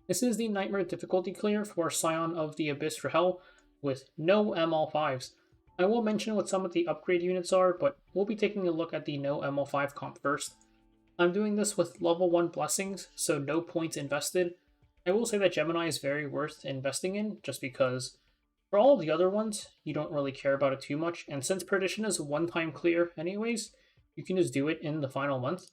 This is the Nightmare difficulty clear for Scion of the Abyss Rahel with no ML5s. I will mention what some of the upgrade units are, but we'll be taking a look at the no ML5 comp first. I'm doing this with level 1 blessings, so no points invested. I will say that Gemini is very worth investing in, just because for all the other ones, you don't really care about it too much, and since Perdition is a one-time clear anyways, you can just do it in the final month.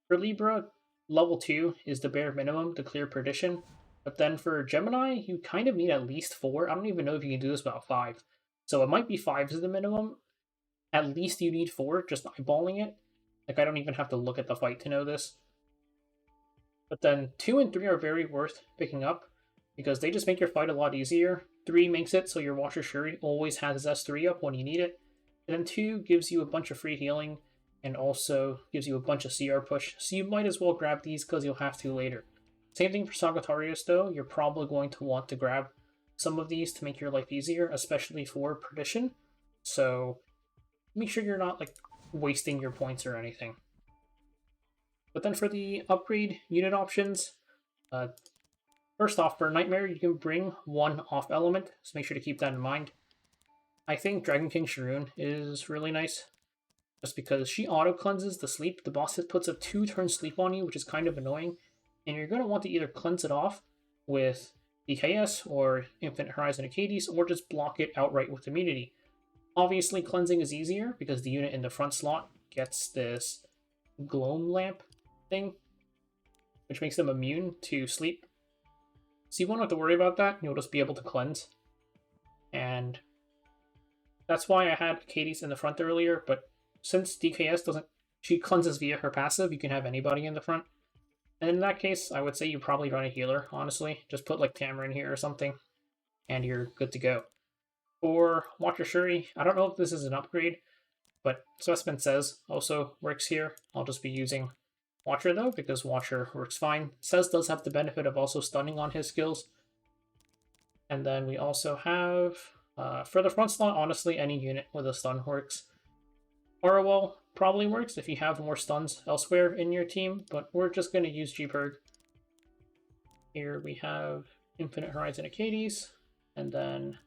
For Libra, level 2 is the bare minimum to clear Perdition, but then for Gemini, you kind of need at least 4. I don't even know if you can do this without 5. So it might be 5 is the minimum. At least you need 4, just eyeballing it. Like, I don't even have to look at the fight to know this. But then 2 and 3 are very worth picking up, because they just make your fight a lot easier. 3 makes it so your Watcher Schuri always has his S3 up when you need it. And then 2 gives you a bunch of free healing, and also gives you a bunch of CR push, so you might as well grab these because you'll have to later. Same thing for Sagittarius though, you're probably going to want to grab some of these to make your life easier, especially for Perdition. So make sure you're not like wasting your points or anything. But then for the upgrade unit options, first off, for Nightmare, you can bring 1 off element, so make sure to keep that in mind. I think Dragon King Sharoon is really nice, just because she auto-cleanses the sleep. The boss puts a 2-turn sleep on you, which is kind of annoying, and you're going to want to either cleanse it off with DKS or Infinite Horizon Achates, or just block it outright with immunity. Obviously, cleansing is easier, because the unit in the front slot gets this gloam lamp thing, which makes them immune to sleep. So you won't have to worry about that, you'll just be able to cleanse. And that's why I had Achates in the front earlier, but since DKS doesn't, she cleanses via her passive, you can have anybody in the front. And in that case, I would say you probably run a healer, honestly. Just put like Tamara in here or something, and you're good to go. For Watcher Schuri, I don't know if this is an upgrade, but Specimen Says also works here. I'll just be using Watcher though, because Watcher works fine. Says does have the benefit of also stunning on his skills. And then we also have, for the front slot, honestly, any unit with a stun works. Arwell probably works if you have more stuns elsewhere in your team, but we're just going to use Purrg. Here we have Infinite Horizon Achates, and then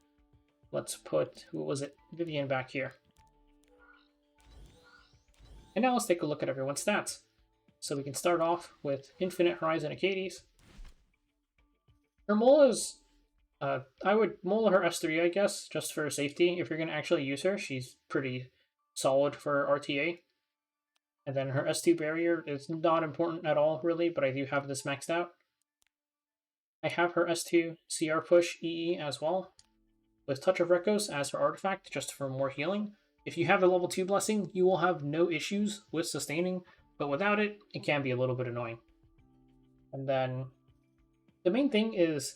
let's put, who was it, Vivian back here. And now let's take a look at everyone's stats. So we can start off with Infinite Horizon Achates. Her Mola's, I would Mola her S3, I guess, just for safety. If you're going to actually use her, she's pretty solid for RTA. And then her S2 barrier is not important at all, really, but I do have this maxed out. I have her S2 CR push EE as well, with Touch of Rekos as her artifact, just for more healing. If you have the level 2 blessing, you will have no issues with sustaining, but without it, it can be a little bit annoying. And then the main thing is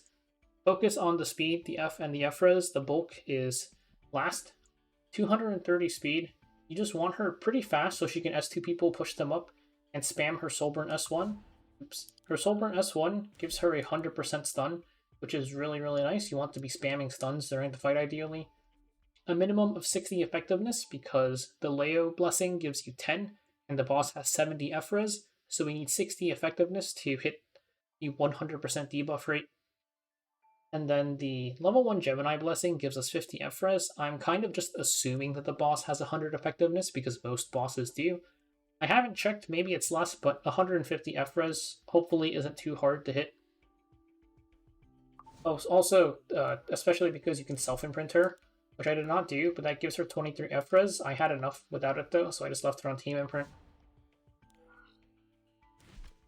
focus on the speed, the F and the F-res. The bulk is last. 230 speed. You just want her pretty fast so she can S2 people, push them up, and spam her Soulburn S1. Oops. Her Soulburn S1 gives her a 100% stun, which is really, really nice. You want to be spamming stuns during the fight, ideally. A minimum of 60 effectiveness, because the Leo blessing gives you 10, and the boss has 70 F-res, so we need 60 effectiveness to hit the 100% debuff rate. And then the level 1 Gemini blessing gives us 50 F-res. I'm kind of just assuming that the boss has 100 effectiveness because most bosses do. I haven't checked, maybe it's less, but 150 F-res hopefully isn't too hard to hit. Oh, also, especially because you can self-imprint her, which I did not do, but that gives her 23 F-res. I had enough without it though, so I just left her on Team Imprint.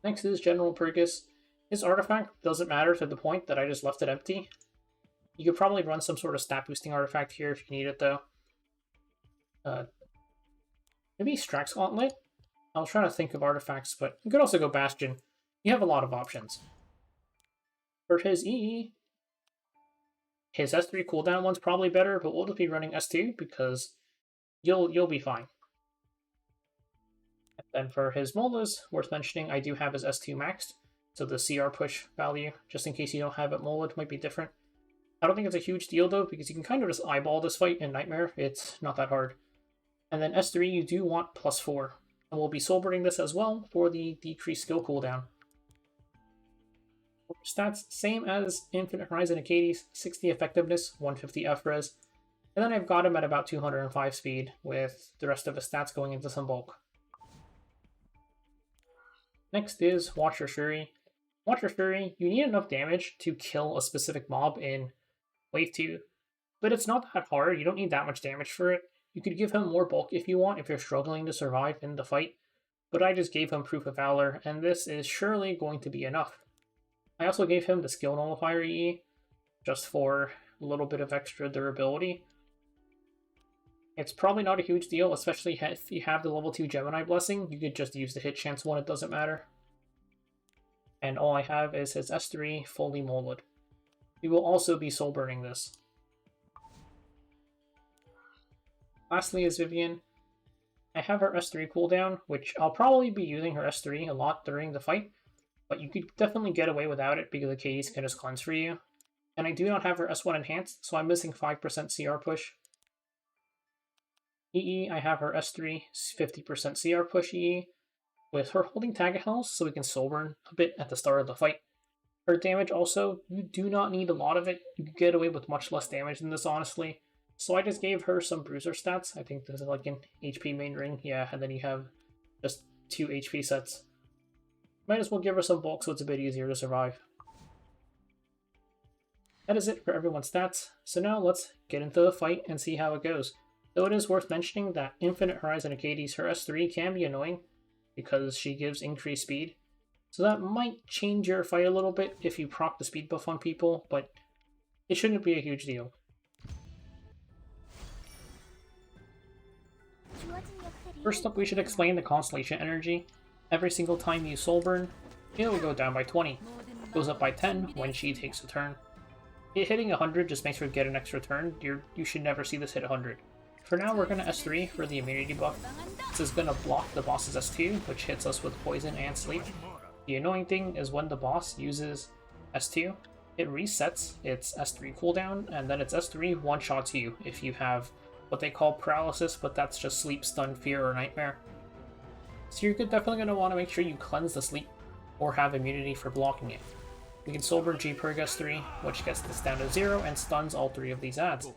Next is General Purrgis. His artifact doesn't matter to the point that I just left it empty. You could probably run some sort of stat boosting artifact here if you need it though. Maybe Strax Gauntlet? I was trying to think of artifacts, but you could also go Bastion. You have a lot of options. For his EE, his S3 cooldown one's probably better, but we'll just be running S2 because you'll be fine. And then for his Molas, worth mentioning, I do have his S2 maxed. So the CR push value, just in case you don't have it molded, might be different. I don't think it's a huge deal though, because you can kind of just eyeball this fight in Nightmare. It's not that hard. And then S3, you do want +4. And we'll be soulburning this as well for the decreased skill cooldown. Stats, same as Infinite Horizon Achates, 60 effectiveness, 150 F-res, and then I've got him at about 205 speed, with the rest of his stats going into some bulk. Next is Watcher Schuri. Watcher Schuri, you need enough damage to kill a specific mob in Wave 2, but it's not that hard, you don't need that much damage for it. You could give him more bulk if you want, if you're struggling to survive in the fight, but I just gave him Proof of Valor, and this is surely going to be enough. I also gave him the Skill Nullifier EE, just for a little bit of extra durability. It's probably not a huge deal, especially if you have the level 2 Gemini Blessing, you could just use the hit chance one, it doesn't matter. And all I have is his S3 fully molded. We will also be soul burning this. Lastly is Vivian. I have her S3 cooldown, which I'll probably be using her S3 a lot during the fight, but you could definitely get away without it because Achates can just cleanse for you. And I do not have her S1 enhanced, so I'm missing 5% CR push. EE, I have her S3 50% CR push EE, with her holding tag health so we can soul burn a bit at the start of the fight. Her damage also, you do not need a lot of it, you can get away with much less damage than this honestly. So I just gave her some bruiser stats, I think this is like an HP main ring, yeah, and then you have just 2 HP sets. Might as well give her some bulk so it's a bit easier to survive. That is it for everyone's stats, so now let's get into the fight and see how it goes. Though it is worth mentioning that Infinite Horizon Achates, her S3 can be annoying because she gives increased speed. So that might change your fight a little bit if you proc the speed buff on people, but it shouldn't be a huge deal. First up, we should explain the Constellation energy. Every single time you soul burn, it will go down by 20. It goes up by 10 when she takes a turn. It hitting 100 just makes her get an extra turn. You should never see this hit 100. For now, we're going to S3 for the immunity buff. This is going to block the boss's S2, which hits us with poison and sleep. The annoying thing is when the boss uses S2, it resets its S3 cooldown, and then its S3 one-shots you if you have what they call paralysis, but that's just sleep, stun, fear, or nightmare. So you're definitely going to want to make sure you cleanse the sleep or have immunity for blocking it. We can soul burn Purrgis 3, which gets this down to 0 and stuns all 3 of these adds.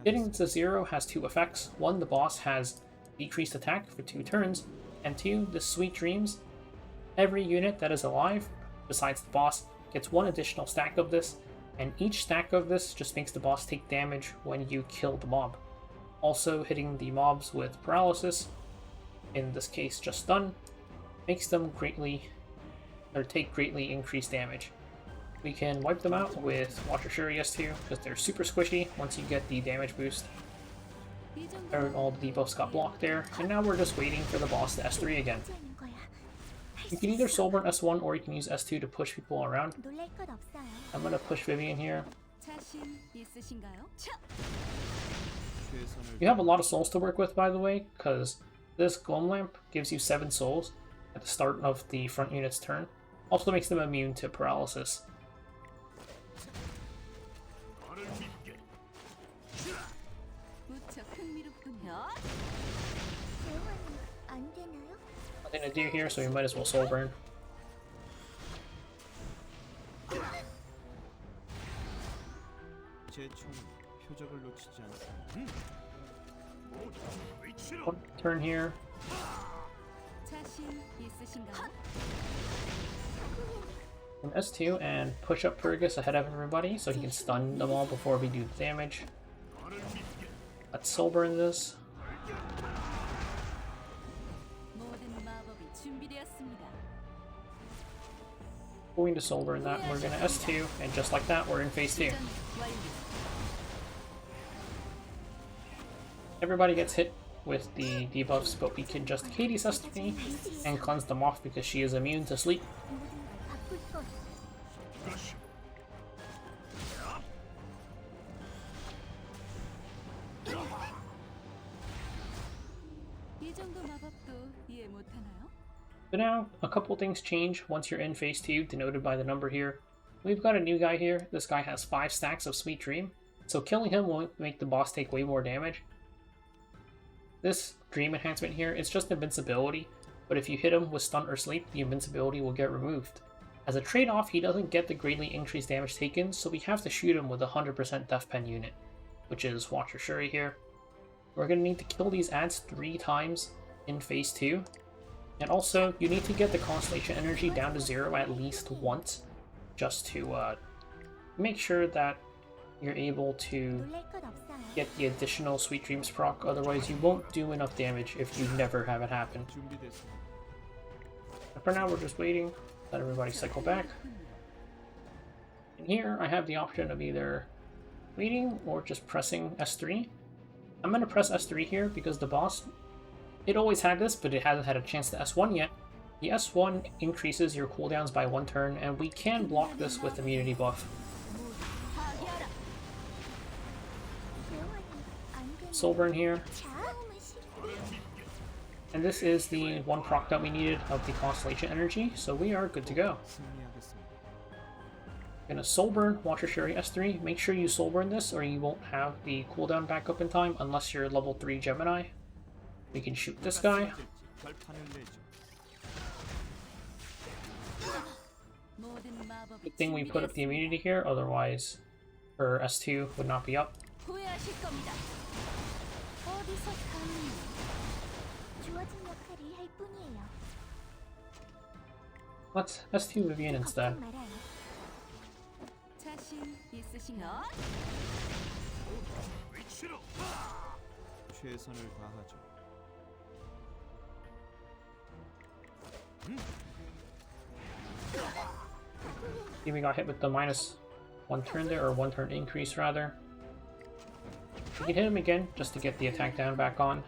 Getting to 0 has 2 effects. 1, the boss has decreased attack for 2 turns, and 2, the Sweet Dreams. Every unit that is alive, besides the boss, gets 1 additional stack of this, and each stack of this just makes the boss take damage when you kill the mob. Also, hitting the mobs with paralysis, in this case just stun, makes them take greatly increased damage. We can wipe them out with Watcher Schuri S2 because they're super squishy once you get the damage boost. All the debuffs got blocked there, and now we're just waiting for the boss to S3 again. You can either soul burn S1 or you can use S2 to push people around. I'm gonna push Vivian here. You have a lot of souls to work with, by the way, because this Gloam Lamp gives you 7 souls at the start of the front unit's turn. Also makes them immune to paralysis. Nothing to do here, so we might as well soul burn. One turn here. From S2 and push up Purrgis ahead of everybody so he can stun them all before we do the damage. Let's soul burn this. Going to soul burn that, we're gonna S2, and just like that, we're in phase 2. Everybody gets hit with the debuffs, but we can just Achates S3 and cleanse them off because she is immune to sleep. But now, a couple things change once you're in phase 2, denoted by the number here. We've got a new guy here. This guy has 5 stacks of Sweet Dream, so killing him won't make the boss take way more damage. This Dream enhancement here is just invincibility, but if you hit him with stun or sleep, the invincibility will get removed. As a trade-off, he doesn't get the greatly increased damage taken, so we have to shoot him with a 100% Death Pen unit, which is Watcher Schuri here. We're going to need to kill these ads 3 times in phase 2. And also, you need to get the Constellation energy down to 0 at least once, just to make sure that you're able to get the additional Sweet Dreams proc, otherwise you won't do enough damage if you never have it happen. But for now, we're just waiting, let everybody cycle back. And here, I have the option of either waiting or just pressing S3. I'm going to press S3 here because the boss, it always had this, but it hasn't had a chance to S1 yet. The S1 increases your cooldowns by 1 turn, and we can block this with immunity buff. Soulburn here. And this is the 1 proc that we needed of the Constellation energy, so we are good to go. Gonna Soulburn, Watcher Schuri S3. Make sure you Soulburn this or you won't have the cooldown back up in time unless you're level 3 Gemini. We can shoot this guy. Good thing we put up the immunity here, otherwise her S2 would not be up. Let's S2 Vivian instead. See, we got hit with the -1 turn there, or 1 turn increase rather. We can hit him again just to get the attack down back on.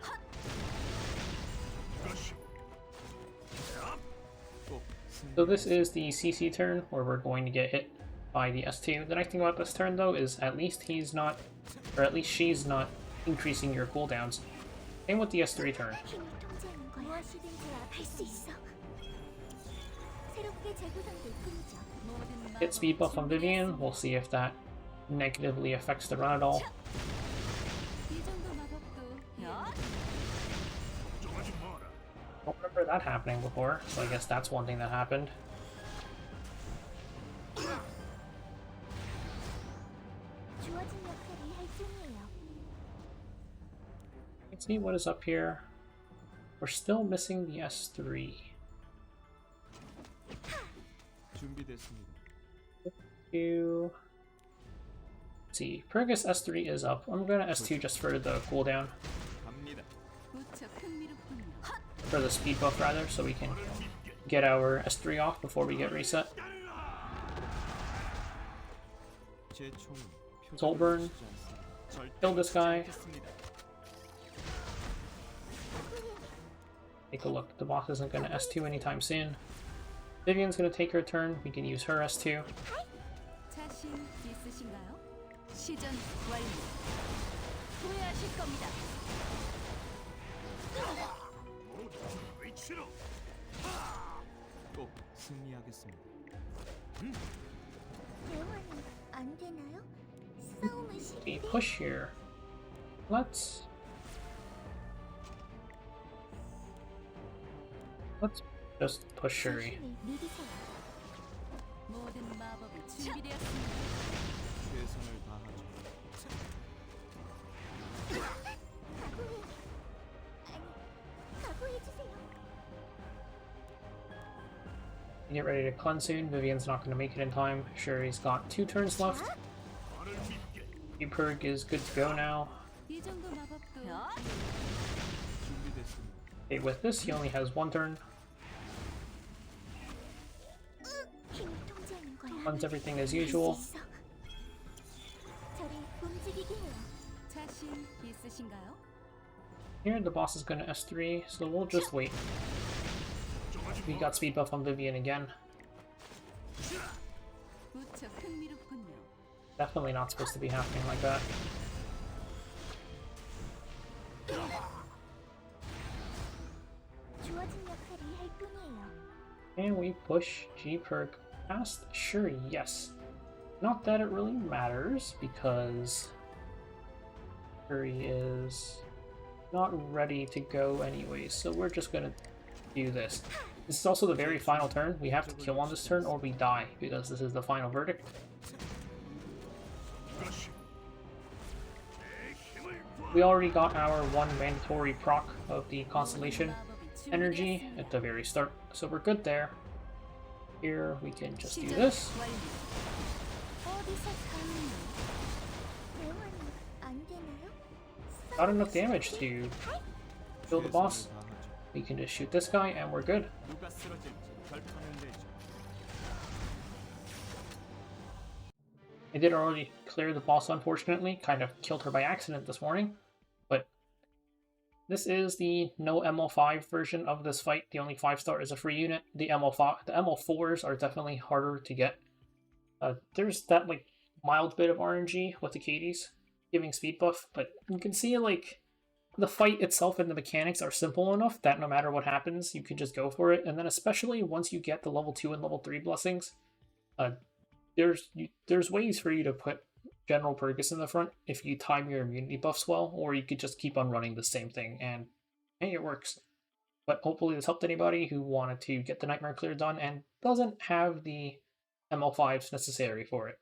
So this is the CC turn where we're going to get hit by the S2. The nice thing about this turn though is at least he's not, or at least she's not increasing your cooldowns. Same with the S3 turn. Hit speed buff on Vivian, we'll see if that negatively affects the run at all. I don't remember that happening before, so I guess that's one thing that happened. Let's see what is up here. We're still missing the S3. Let's see, Purrgis S3 is up. I'm gonna S2 just for the cooldown. For the speed buff rather, so we can get our S3 off before we get reset. Soulburn. Kill this guy. Take a look. The boss isn't going to S2 anytime soon. Vivian's going to take her turn. We can use her S2. We push here. Let's just push Schuri. Get ready to cleanse soon. Vivian's not going to make it in time. Schuri's got 2 turns left. Purrg is good to go now. Okay, with this, he only has 1 turn. Runs everything as usual. Here, the boss is going to S3, so we'll just wait. We got speed buff on Vivian again. Definitely not supposed to be happening like that. And we push Purrg past Schuri, yes. Not that it really matters, because Schuri is not ready to go anyways, so we're just gonna do this. This is also the very final turn. We have to kill on this turn or we die, because this is the final verdict. We already got our one mandatory proc of the Constellation energy at the very start, so we're good there. Here we can just do this. Not enough damage to kill the boss. We can just shoot this guy and we're good. I did already clear the boss, unfortunately. Kind of killed her by accident this morning. But this is the No-ML5 version of this fight. The only 5-star is a free unit. The ML4s are definitely harder to get. There's that like mild bit of RNG with Achates giving speed buff, but you can see like the fight itself and the mechanics are simple enough that no matter what happens, you can just go for it. And then especially once you get the level 2 and level 3 blessings, there's ways for you to put General Purrgis in the front if you time your immunity buffs well, or you could just keep on running the same thing, and hey, it works. But hopefully this helped anybody who wanted to get the Nightmare Clear done and doesn't have the ML5s necessary for it.